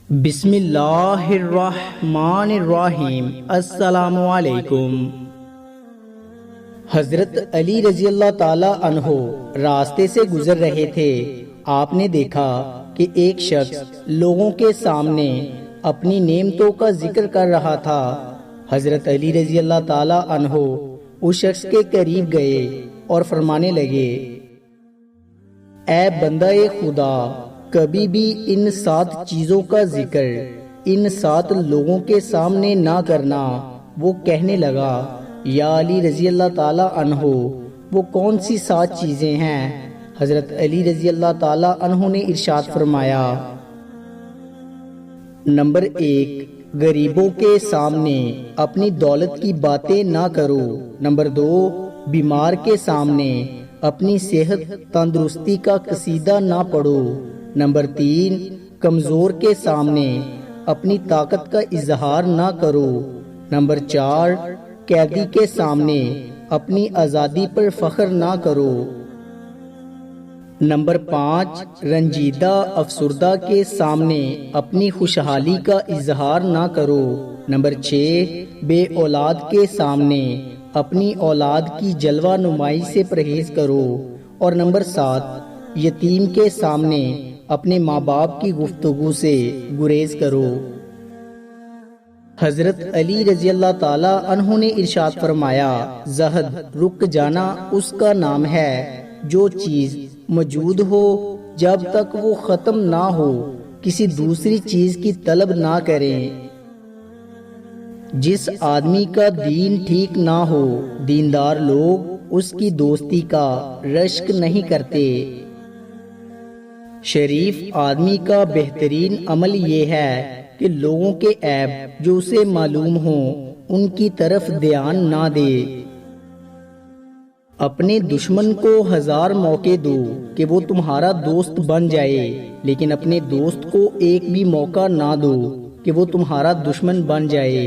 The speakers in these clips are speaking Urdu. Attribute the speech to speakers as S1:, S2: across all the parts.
S1: بسم اللہ الرحمن الرحیم۔ السلام علیکم۔ حضرت علی رضی اللہ تعالی عنہ راستے سے گزر رہے تھے۔ آپ نے دیکھا کہ ایک شخص لوگوں کے سامنے اپنی نعمتوں کا ذکر کر رہا تھا۔ حضرت علی رضی اللہ تعالی عنہ اس شخص کے قریب گئے اور فرمانے لگے، اے بندہ خدا، کبھی بھی ان 7 چیزوں کا ذکر ان 7 لوگوں کے سامنے نہ کرنا۔ وہ کہنے لگا، یا علی رضی اللہ تعالی عنہ، وہ کون سی 7 چیزیں ہیں؟ حضرت علی رضی اللہ تعالی عنہ نے ارشاد فرمایا، نمبر 1، غریبوں کے سامنے اپنی دولت کی باتیں نہ کرو۔ نمبر 2، بیمار کے سامنے اپنی صحت تندرستی کا قصیدہ نہ پڑھو۔ نمبر 3، کمزور کے سامنے اپنی طاقت کا اظہار نہ کرو۔ نمبر 4، قیدی کے سامنے اپنی آزادی پر فخر نہ کرو۔ نمبر 5، رنجیدہ افسردہ کے سامنے اپنی خوشحالی کا اظہار نہ کرو۔ نمبر 6، بے اولاد کے سامنے اپنی اولاد کی جلوہ نمائی سے پرہیز کرو۔ اور نمبر 7، یتیم کے سامنے اپنے ماں باپ کی گفتگو سے گریز کرو۔ حضرت علی رضی اللہ تعالی عنہ نے ارشاد فرمایا، زہد رک جانا اس کا نام ہے جو چیز موجود ہو جب تک وہ ختم نہ ہو کسی دوسری چیز کی طلب نہ کریں۔ جس آدمی کا دین ٹھیک نہ ہو، دیندار لوگ اس کی دوستی کا رشک نہیں کرتے۔ شریف آدمی کا بہترین عمل یہ ہے کہ لوگوں کے عیب جو اسے معلوم ہوں ان کی طرف دھیان نہ دے۔ اپنے دشمن کو 1000 موقع دو کہ وہ تمہارا دوست بن جائے، لیکن اپنے دوست کو ایک بھی موقع نہ دو کہ وہ تمہارا دشمن بن جائے۔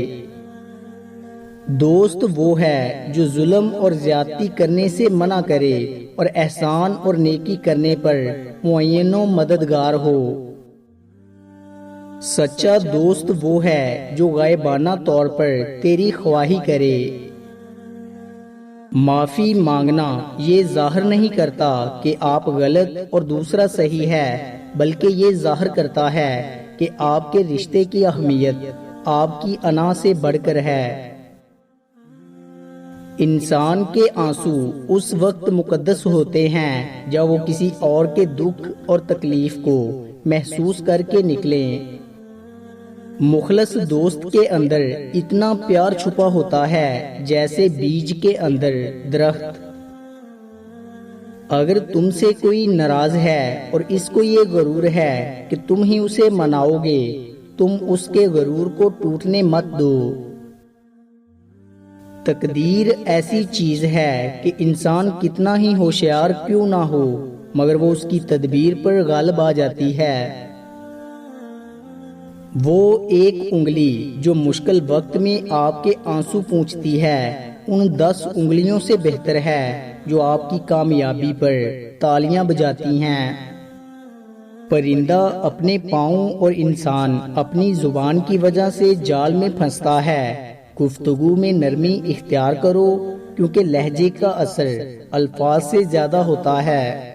S1: دوست وہ ہے جو ظلم اور زیادتی کرنے سے منع کرے اور احسان اور نیکی کرنے پر معین و مددگار ہو۔ سچا دوست وہ ہے جو غائبانہ طور پر تیری خواہی کرے۔ معافی مانگنا یہ ظاہر نہیں کرتا کہ آپ غلط اور دوسرا صحیح ہے، بلکہ یہ ظاہر کرتا ہے کہ آپ کے رشتے کی اہمیت آپ کی انا سے بڑھ کر ہے۔ انسان کے آنسو اس وقت مقدس ہوتے ہیں جب وہ کسی اور کے دکھ اور تکلیف کو محسوس کر کے نکلیں۔ مخلص دوست کے اندر اتنا پیار چھپا ہوتا ہے جیسے بیج کے اندر درخت۔ اگر تم سے کوئی ناراض ہے اور اس کو یہ غرور ہے کہ تم ہی اسے مناؤ گے، تم اس کے غرور کو ٹوٹنے مت دو۔ تقدیر ایسی چیز ہے کہ انسان کتنا ہی ہوشیار کیوں نہ ہو مگر وہ اس کی تدبیر پر غالب آ جاتی ہے۔ وہ ایک انگلی جو مشکل وقت میں آپ کے آنسو پونچھتی ہے ان 10 انگلیوں سے بہتر ہے جو آپ کی کامیابی پر تالیاں بجاتی ہیں۔ پرندہ اپنے پاؤں اور انسان اپنی زبان کی وجہ سے جال میں پھنستا ہے۔ گفتگو میں نرمی اختیار کرو کیونکہ لہجے کا اثر الفاظ سے زیادہ ہوتا ہے۔